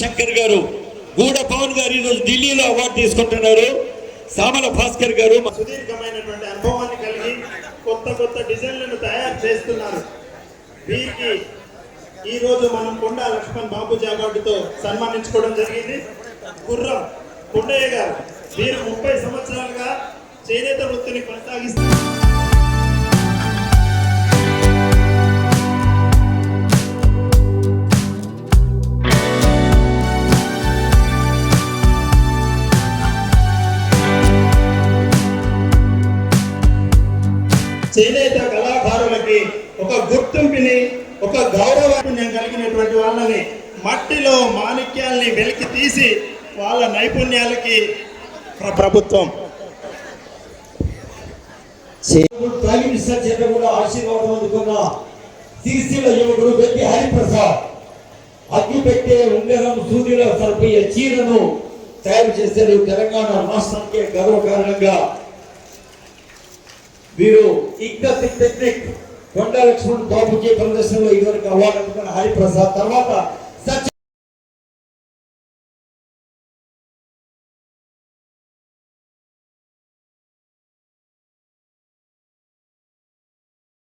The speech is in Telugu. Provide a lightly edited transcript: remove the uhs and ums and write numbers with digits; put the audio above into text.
శంకర్ గారు, గూడ పవన్ గారు ఈరోజు ఢిల్లీలో అవార్డు తీసుకుంటున్నారు. సామల భాస్కర్ గారు సుదీర్ఘమైనటువంటి అనుభవాన్ని కలిగి కొత్త కొత్త డిజైన్లను తయారు చేస్తున్నారు. వీరికి ఈ రోజు మనం కొండా లక్ష్మణ్ బాబుజీ అవార్డుతో సన్మానించుకోవడం జరిగింది. గుర్రం కొండయ్య గారు, వీరు 30 సంవత్సరాలుగా చేనేత వృత్తిని కొనసాగిస్తారు. చేనేత కళాకారులకి ఒక గుర్తింపుని, ఒక గౌరవాన్ని కలిగినటువంటి వాళ్ళని మట్టిలో మాణిక్యాల్ని వెలికి తీసి వాళ్ళ నైపుణ్యాలకి ప్రభుత్వం ప్రైమ్ మినిస్టర్ చేత కూడా ఆశీర్వాదం అందుకున్న సిరిసిల్ల యువకుడు వ్యక్తి హరిప్రసాద్ అగ్గి పెట్టే ఉంగరం సూదిలో సరిపోయే చీరను తయారు చేశారు. తెలంగాణ రాష్ట్రానికి గర్వకారణంగా వీరు టెక్నిక్ కొండా లక్ష్మణ్ బాబుజీ ప్రదర్శనలో ఇదివరకు అవార్డు అందుకున్న హరిప్రసాద్ తర్వాత